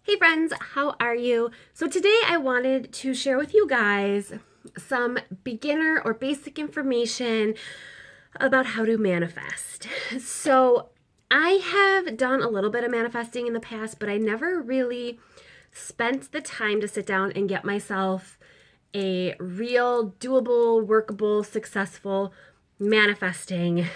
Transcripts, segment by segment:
Hey friends, how are you? So today I wanted to share with you guys some beginner or basic information about how to manifest. So I have done a little bit of manifesting in the past, but I never really spent the time to sit down and get myself a real, doable, workable, successful manifesting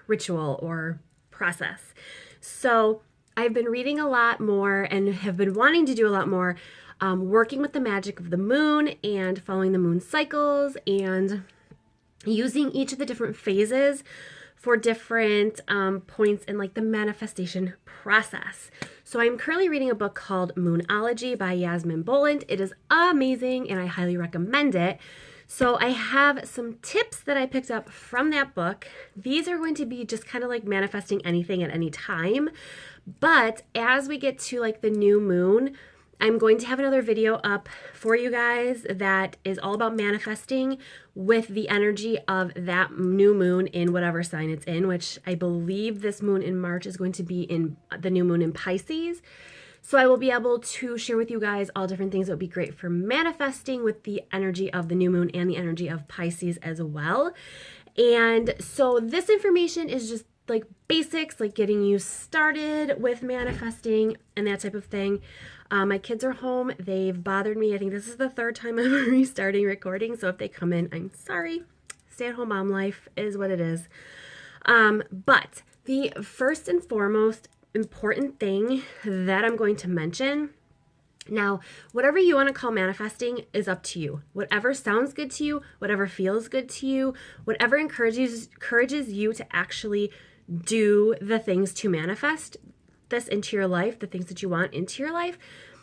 ritual or process. So I've been reading a lot more and have been wanting to do a lot more, working with the magic of the moon and following the moon cycles and using each of the different phases for different points in like the manifestation process. So I'm currently reading a book called Moonology by Yasmin Boland. It is amazing and I highly recommend it. So I have some tips that I picked up from that book. These are going to be just kind of like manifesting anything at any time. But as we get to like the new moon, I'm going to have another video up for you guys that is all about manifesting with the energy of that new moon in whatever sign it's in, which I believe this moon in March is going to be in the new moon in Pisces. So I will be able to share with you guys all different things that would be great for manifesting with the energy of the new moon and the energy of Pisces as well. And so this information is just like basics, like getting you started with manifesting and that type of thing. My kids are home. They've bothered me. I think this is the third time I'm restarting recording. So if they come in, I'm sorry. Stay-at-home mom life is what it is. But the first and foremost important thing that I'm going to mention now, whatever you want to call manifesting is up to you. Whatever sounds good to you, whatever feels good to you, whatever encourages you to actually do the things to manifest this into your life, the things that you want into your life.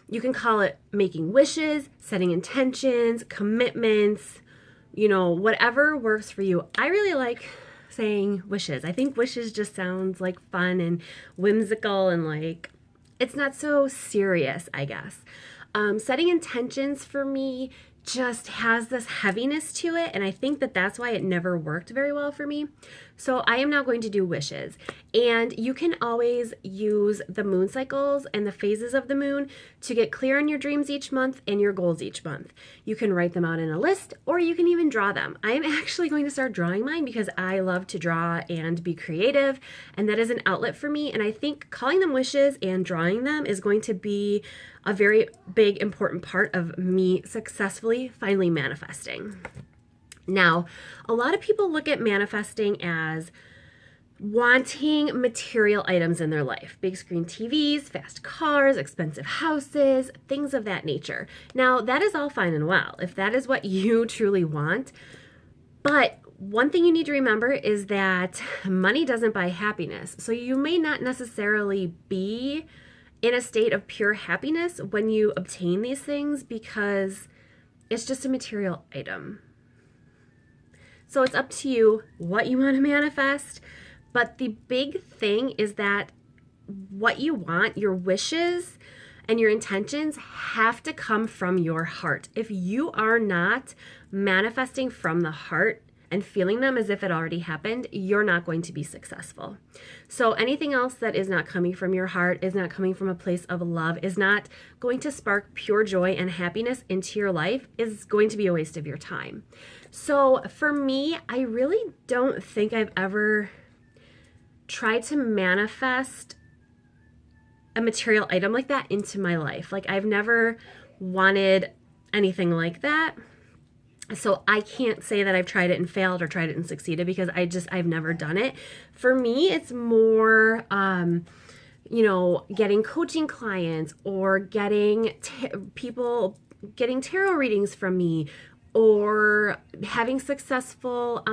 You can call it making wishes, setting intentions, commitments, whatever works for you. I really like saying wishes. I think wishes just sounds like fun and whimsical and like it's not so serious, I guess. Setting intentions for me just has this heaviness to it, and I think that that's why it never worked very well for me. So I am now going to do wishes, and you can always use the moon cycles and the phases of the moon to get clear on your dreams each month and your goals each month. You can write them out in a list, or you can even draw them. I am actually going to start drawing mine because I love to draw and be creative, and that is an outlet for me, and I think calling them wishes and drawing them is going to be a very big, important part of me successfully finally manifesting. Now, a lot of people look at manifesting as wanting material items in their life. Big screen TVs, fast cars, expensive houses, things of that nature. Now, that is all fine and well if that is what you truly want. But one thing you need to remember is that money doesn't buy happiness. So you may not necessarily be in a state of pure happiness when you obtain these things because it's just a material item. So it's up to you what you want to manifest. But the big thing is that what you want, your wishes and your intentions have to come from your heart. If you are not manifesting from the heart and feeling them as if it already happened, you're not going to be successful. So anything else that is not coming from your heart, is not coming from a place of love, is not going to spark pure joy and happiness into your life, is going to be a waste of your time. So for me, I really don't think I've ever tried to manifest a material item like that into my life. Like I've never wanted anything like that. So I can't say that I've tried it and failed or tried it and succeeded because I've never done it. For me, it's more, getting coaching clients or getting people getting tarot readings from me or having successful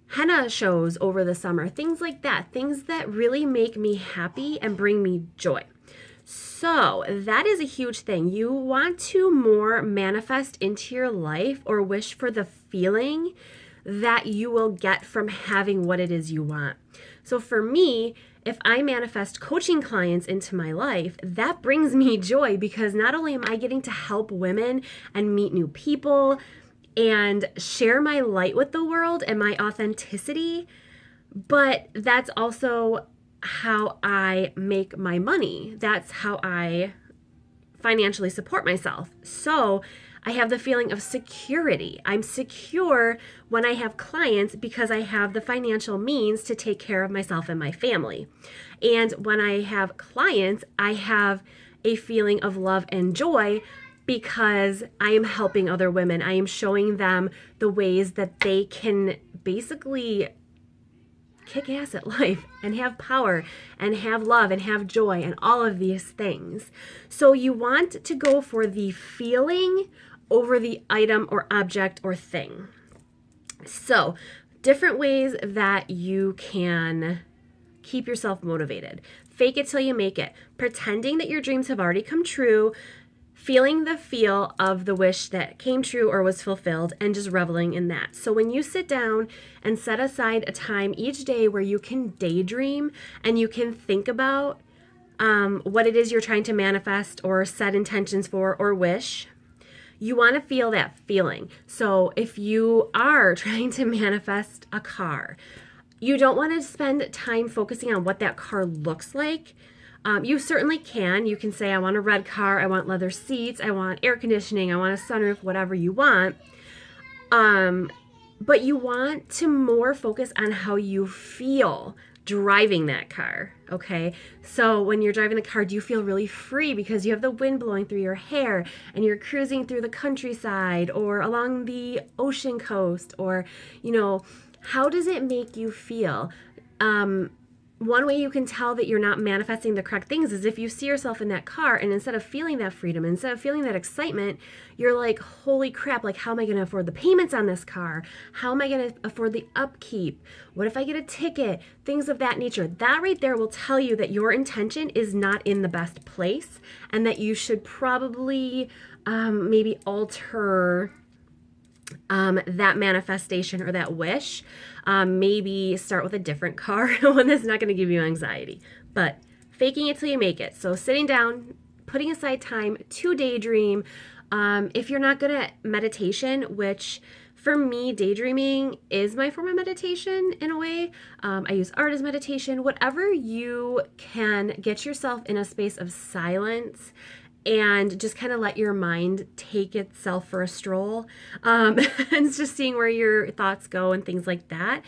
henna shows over the summer, things like that, things that really make me happy and bring me joy. So that is a huge thing. You want to more manifest into your life or wish for the feeling that you will get from having what it is you want. So for me, if I manifest coaching clients into my life, that brings me joy because not only am I getting to help women and meet new people and share my light with the world and my authenticity, but that's also how I make my money. That's how I financially support myself. So I have the feeling of security. I'm secure when I have clients because I have the financial means to take care of myself and my family. And when I have clients, I have a feeling of love and joy because I am helping other women. I am showing them the ways that they can basically kick ass at life and have power and have love and have joy and all of these things. So you want to go for the feeling over the item or object or thing. So different ways that you can keep yourself motivated. Fake it till you make it. Pretending that your dreams have already come true, feeling the feel of the wish that came true or was fulfilled, and just reveling in that. So when you sit down and set aside a time each day where you can daydream and you can think about what it is you're trying to manifest or set intentions for or wish, you want to feel that feeling. So if you are trying to manifest a car, you don't want to spend time focusing on what that car looks like. You certainly can. You can say, I want a red car, I want leather seats, I want air conditioning, I want a sunroof, whatever you want. But you want to more focus on how you feel driving that car, okay? So when you're driving the car, do you feel really free because you have the wind blowing through your hair and you're cruising through the countryside or along the ocean coast, or, how does it make you feel? One way you can tell that you're not manifesting the correct things is if you see yourself in that car and instead of feeling that freedom, instead of feeling that excitement, you're like, holy crap, like how am I going to afford the payments on this car? How am I going to afford the upkeep? What if I get a ticket? Things of that nature. That right there will tell you that your intention is not in the best place and that you should probably maybe alter that manifestation or that wish. Maybe start with a different car, one that's not going to give you anxiety. But faking it till you make it. So sitting down, putting aside time to daydream. If you're not good at meditation, which for me, daydreaming is my form of meditation in a way. I use art as meditation. Whatever you can get yourself in a space of silence and just kind of let your mind take itself for a stroll, and just seeing where your thoughts go and things like that.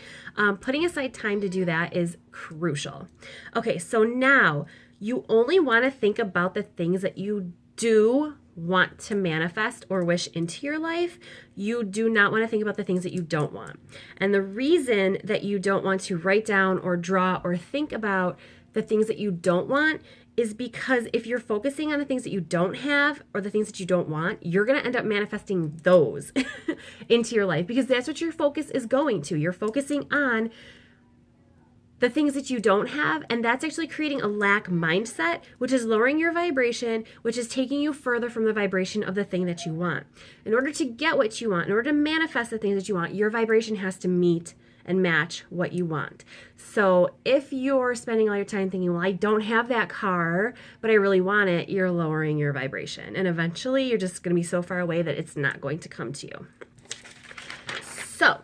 Putting aside time to do that is crucial. Okay, so now you only want to think about the things that you do want to manifest or wish into your life. You do not want to think about the things that you don't want. And the reason that you don't want to write down or draw or think about the things that you don't want is because if you're focusing on the things that you don't have or the things that you don't want, you're going to end up manifesting those into your life because that's what your focus is going to. You're focusing on the things that you don't have, and that's actually creating a lack mindset, which is lowering your vibration, which is taking you further from the vibration of the thing that you want. In order to get what you want, in order to manifest the things that you want, your vibration has to meet and match what you want. So if you're spending all your time thinking, well, I don't have that car, but I really want it, you're lowering your vibration. And eventually you're just going to be so far away that it's not going to come to you. So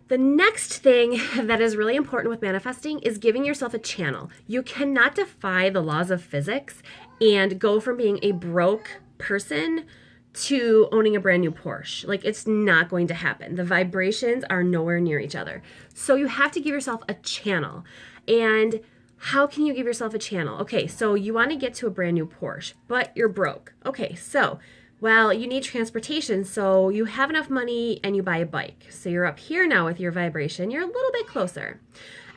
the next thing that is really important with manifesting is giving yourself a channel. You cannot defy the laws of physics and go from being a broke person to owning a brand new Porsche. Like, it's not going to happen. The vibrations are nowhere near each other. So you have to give yourself a channel. And how can you give yourself a channel? Okay, so you want to get to a brand new Porsche, but you're broke. Okay, so, well, you need transportation, so you have enough money and you buy a bike. So you're up here now with your vibration. You're a little bit closer.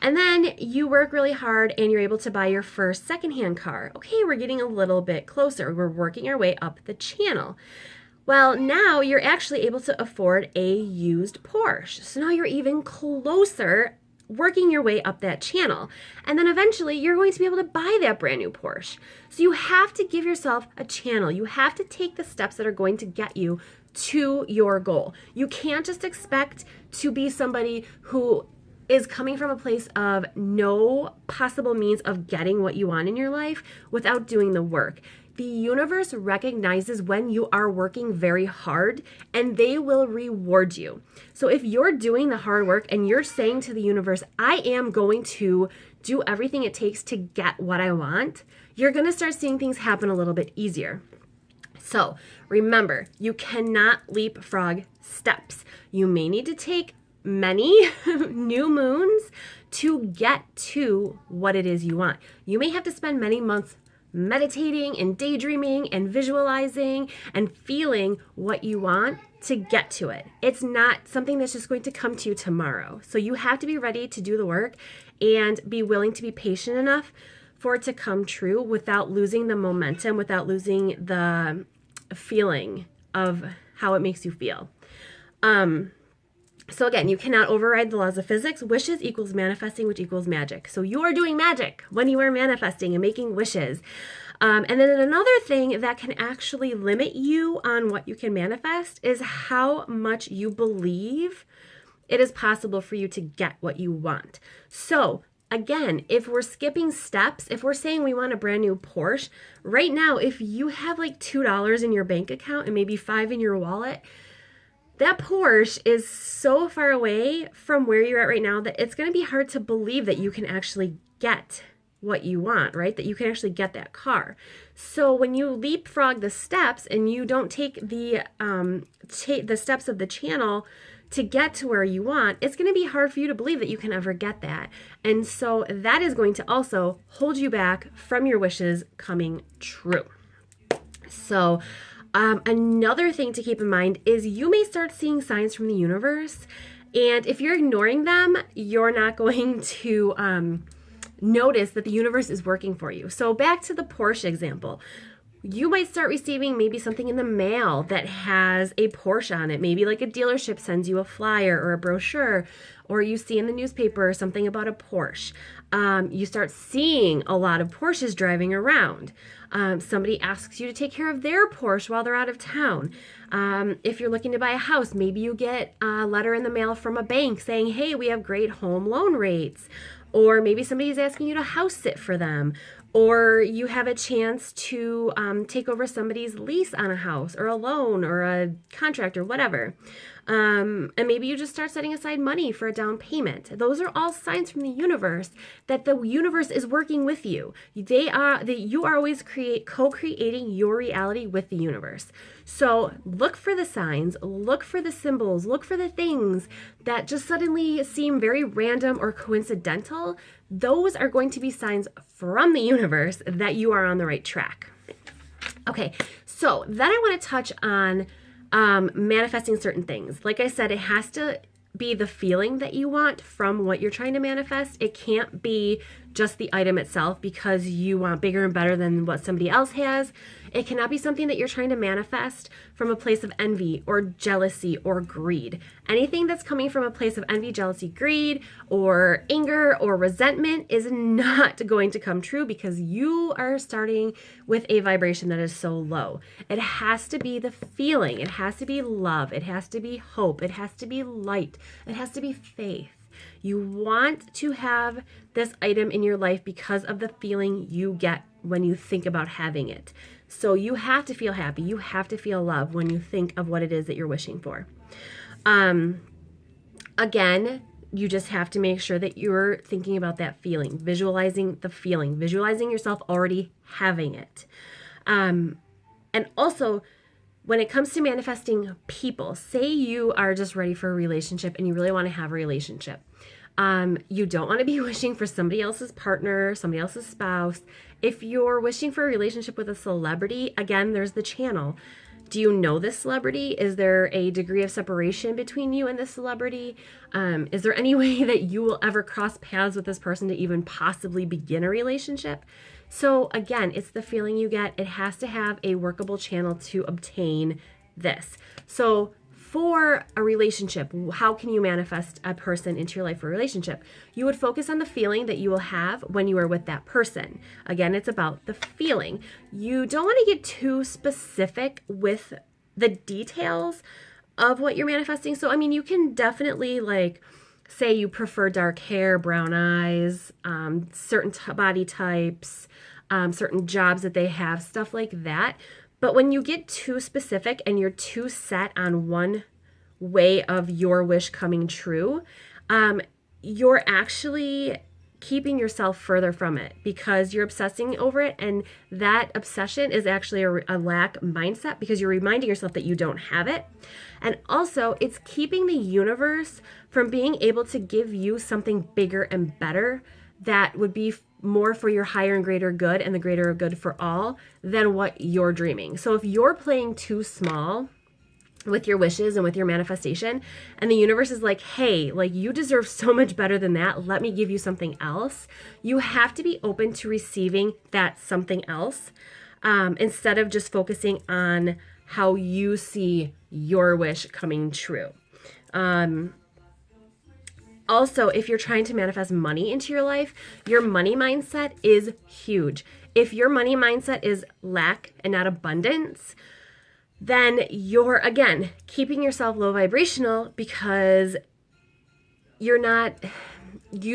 And then you work really hard and you're able to buy your first secondhand car. Okay, we're getting a little bit closer. We're working our way up the channel. Well, now you're actually able to afford a used Porsche. So now you're even closer, working your way up that channel. And then eventually you're going to be able to buy that brand new Porsche. So you have to give yourself a channel. You have to take the steps that are going to get you to your goal. You can't just expect to be somebody who is coming from a place of no possible means of getting what you want in your life without doing the work. The universe recognizes when you are working very hard and they will reward you. So if you're doing the hard work and you're saying to the universe, I am going to do everything it takes to get what I want, you're going to start seeing things happen a little bit easier. So remember, you cannot leapfrog steps. You may need to take many new moons to get to what it is you want. You may have to spend many months meditating and daydreaming and visualizing and feeling what you want to get to it. It's not something that's just going to come to you tomorrow. So you have to be ready to do the work and be willing to be patient enough for it to come true without losing the momentum, without losing the feeling of how it makes you feel. So again, you cannot override the laws of physics. Wishes equals manifesting, which equals magic. So you are doing magic when you are manifesting and making wishes. And then another thing that can actually limit you on what you can manifest is how much you believe it is possible for you to get what you want. So again, if we're skipping steps, if we're saying we want a brand new Porsche, right now, if you have like $2 in your bank account and maybe $5 in your wallet, that Porsche is so far away from where you're at right now that it's going to be hard to believe that you can actually get what you want, right? That you can actually get that car. So when you leapfrog the steps and you don't take the steps of the channel to get to where you want, it's going to be hard for you to believe that you can ever get that. And so that is going to also hold you back from your wishes coming true. So another thing to keep in mind is you may start seeing signs from the universe, and if you're ignoring them, you're not going to notice that the universe is working for you. So back to the Porsche example. You might start receiving maybe something in the mail that has a Porsche on it. Maybe like a dealership sends you a flyer or a brochure, or you see in the newspaper something about a Porsche. You start seeing a lot of Porsches driving around. Somebody asks you to take care of their Porsche while they're out of town. If you're looking to buy a house, maybe you get a letter in the mail from a bank saying, hey, we have great home loan rates. Or maybe somebody's asking you to house sit for them. Or you have a chance to take over somebody's lease on a house or a loan or a contract or whatever. And maybe you just start setting aside money for a down payment. Those are all signs from the universe that the universe is working with you. You are always co-creating your reality with the universe. So look for the signs, look for the symbols, look for the things that just suddenly seem very random or coincidental. Those are going to be signs from the universe that you are on the right track. Okay, so then I want to touch on manifesting certain things. Like I said, it has to be the feeling that you want from what you're trying to manifest. It can't be just the item itself because you want bigger and better than what somebody else has. It cannot be something that you're trying to manifest from a place of envy or jealousy or greed. Anything that's coming from a place of envy, jealousy, greed, or anger or resentment is not going to come true because you are starting with a vibration that is so low. It has to be the feeling. It has to be love. It has to be hope. It has to be light. It has to be faith. You want to have this item in your life because of the feeling you get when you think about having it. So you have to feel happy. You have to feel love when you think of what it is that you're wishing for. Again, you just have to make sure that you're thinking about that feeling, visualizing the feeling, visualizing yourself already having it. And also, when it comes to manifesting people, say you are just ready for a relationship and you really want to have a relationship. You don't want to be wishing for somebody else's partner, somebody else's spouse. If you're wishing for a relationship with a celebrity, again, there's the channel. Do you know this celebrity? Is there a degree of separation between you and this celebrity? Is there any way that you will ever cross paths with this person to even possibly begin a relationship? So again, it's the feeling you get. It has to have a workable channel to obtain this. So for a relationship, how can you manifest a person into your life for a relationship? You would focus on the feeling that you will have when you are with that person. Again, it's about the feeling. You don't want to get too specific with the details of what you're manifesting. So, I mean, you can definitely say you prefer dark hair, brown eyes, certain body types, certain jobs that they have, stuff like that. But when you get too specific and you're too set on one way of your wish coming true, you're actually keeping yourself further from it because you're obsessing over it, and that obsession is actually a lack mindset because you're reminding yourself that you don't have it. And also, it's keeping the universe from being able to give you something bigger and better that would be more for your higher and greater good and the greater good for all than what you're dreaming. So if you're playing too small with your wishes and with your manifestation, and the universe is like, hey, like you deserve so much better than that, let me give you something else, you have to be open to receiving that something else, instead of just focusing on how you see your wish coming true. Also, if you're trying to manifest money into your life, your money mindset is huge. If your money mindset is lack and not abundance, then you're, again, keeping yourself low vibrational because you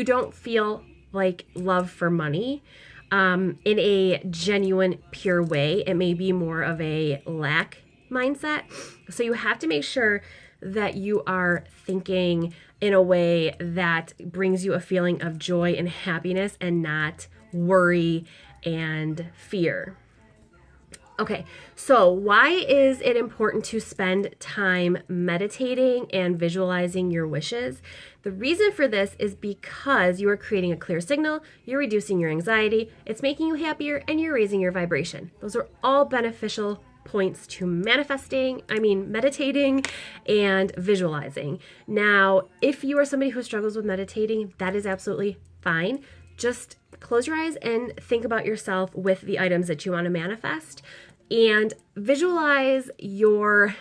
don't feel like love for money in a genuine, pure way. It may be more of a lack mindset. So you have to make sure that you are thinking in a way that brings you a feeling of joy and happiness and not worry and fear. Okay, so why is it important to spend time meditating and visualizing your wishes? The reason for this is because you are creating a clear signal, you're reducing your anxiety, it's making you happier, and you're raising your vibration. Those are all beneficial points to meditating and visualizing. Now, if you are somebody who struggles with meditating, that is absolutely fine. Just close your eyes and think about yourself with the items that you want to manifest and visualize the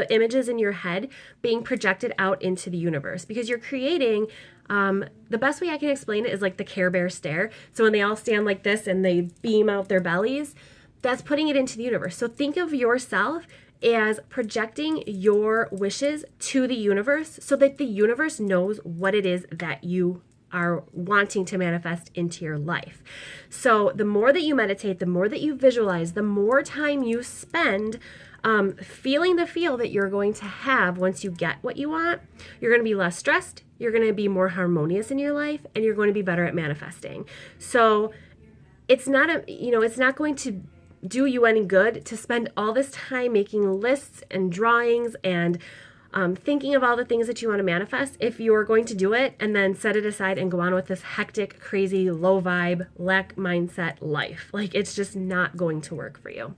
images in your head being projected out into the universe, because you're creating, the best way I can explain it is like the Care Bear stare. So when they all stand like this and they beam out their bellies, that's putting it into the universe. So think of yourself as projecting your wishes to the universe so that the universe knows what it is that you are wanting to manifest into your life. So the more that you meditate, the more that you visualize, the more time you spend feeling the feel that you're going to have once you get what you want, you're going to be less stressed, you're going to be more harmonious in your life, and you're going to be better at manifesting. So it's not going to do you any good to spend all this time making lists and drawings and thinking of all the things that you want to manifest if you're going to do it and then set it aside and go on with this hectic, crazy, low vibe, lack mindset life. Like, it's just not going to work for you.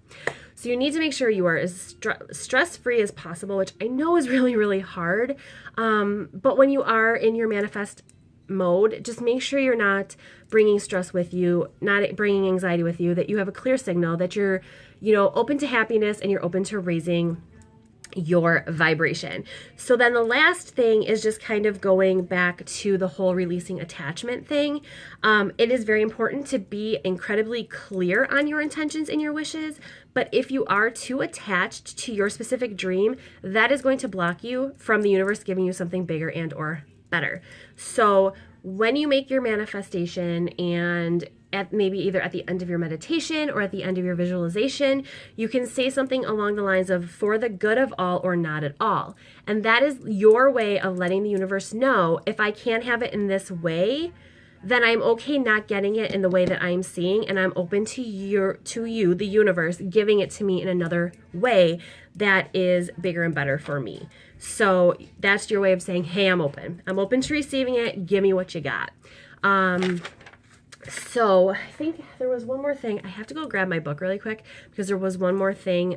So you need to make sure you are as stress-free as possible, which I know is really, really hard. But when you are in your manifest mode, just make sure you're not bringing stress with you, not bringing anxiety with you, that you have a clear signal that you're, open to happiness and you're open to raising your vibration. So then the last thing is just kind of going back to the whole releasing attachment thing. It is very important to be incredibly clear on your intentions and your wishes, but if you are too attached to your specific dream, that is going to block you from the universe giving you something bigger and or better. So when you make your manifestation and maybe either at the end of your meditation or at the end of your visualization, you can say something along the lines of for the good of all or not at all. And that is your way of letting the universe know, if I can't have it in this way, then I'm okay not getting it in the way that I'm seeing, and I'm open to you, the universe, giving it to me in another way that is bigger and better for me. So that's your way of saying, hey, I'm open. I'm open to receiving it. Give me what you got. So I think there was one more thing. I have to go grab my book really quick because there was one more thing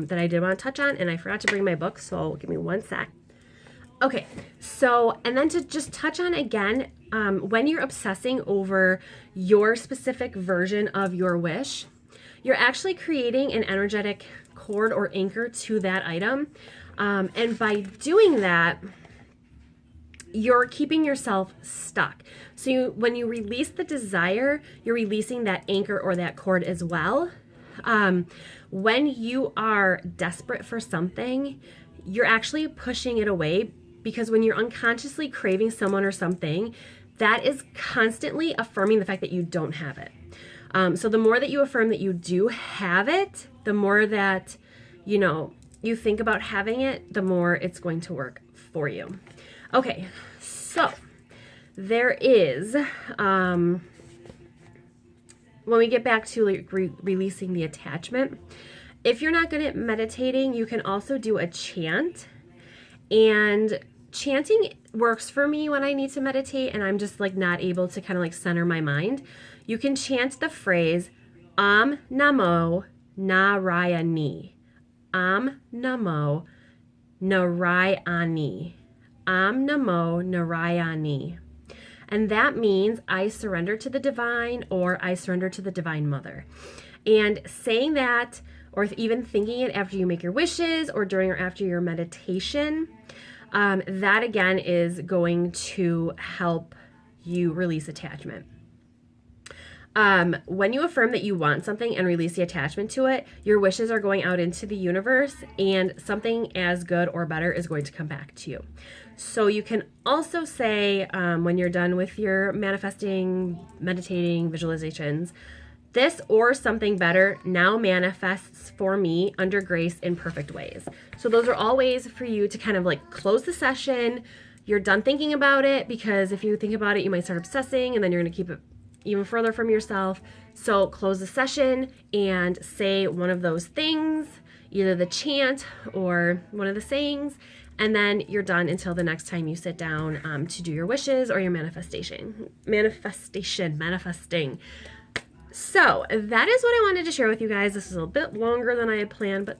that I did want to touch on, and I forgot to bring my book, so give me one sec. Okay, so, and then to just touch on again, when you're obsessing over your specific version of your wish, you're actually creating an energetic cord or anchor to that item. And by doing that, you're keeping yourself stuck. So when you release the desire, you're releasing that anchor or that cord as well. When you are desperate for something, you're actually pushing it away, because when you're unconsciously craving someone or something, that is constantly affirming the fact that you don't have it. So the more that you affirm that you do have it, the more that, you think about having it, the more it's going to work for you. Okay, so there is, when we get back to like releasing the attachment, if you're not good at meditating, you can also do a chant. And chanting works for me when I need to meditate and I'm just like not able to kind of like center my mind. You can chant the phrase Namo Narayani. Namo Narayani. Namo Narayani. And that means I surrender to the divine, or I surrender to the Divine Mother. And saying that, or even thinking it after you make your wishes or during or after your meditation, that again is going to help you release attachment. When you affirm that you want something and release the attachment to it, your wishes are going out into the universe and something as good or better is going to come back to you. So you can also say, when you're done with your manifesting, meditating, visualizations, this or something better now manifests for me under grace in perfect ways. So those are all ways for you to kind of like close the session. You're done thinking about it, because if you think about it, you might start obsessing and then you're going to keep it even further from yourself. So close the session and say one of those things, either the chant or one of the sayings, and then you're done until the next time you sit down to do your wishes or your manifesting. So that is what I wanted to share with you guys. This is a bit longer than I had planned, but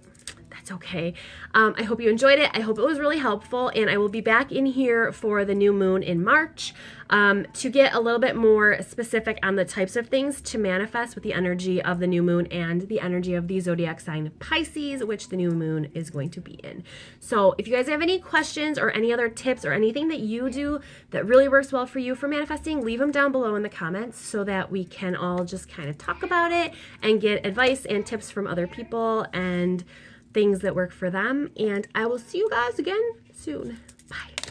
that's okay. I hope you enjoyed it. I hope it was really helpful, and I will be back in here for the new moon in March to get a little bit more specific on the types of things to manifest with the energy of the new moon and the energy of the zodiac sign Pisces, which the new moon is going to be in. So if you guys have any questions or any other tips or anything that you do that really works well for you for manifesting, leave them down below in the comments so that we can all just kind of talk about it and get advice and tips from other people and things that work for them. And I will see you guys again soon. Bye.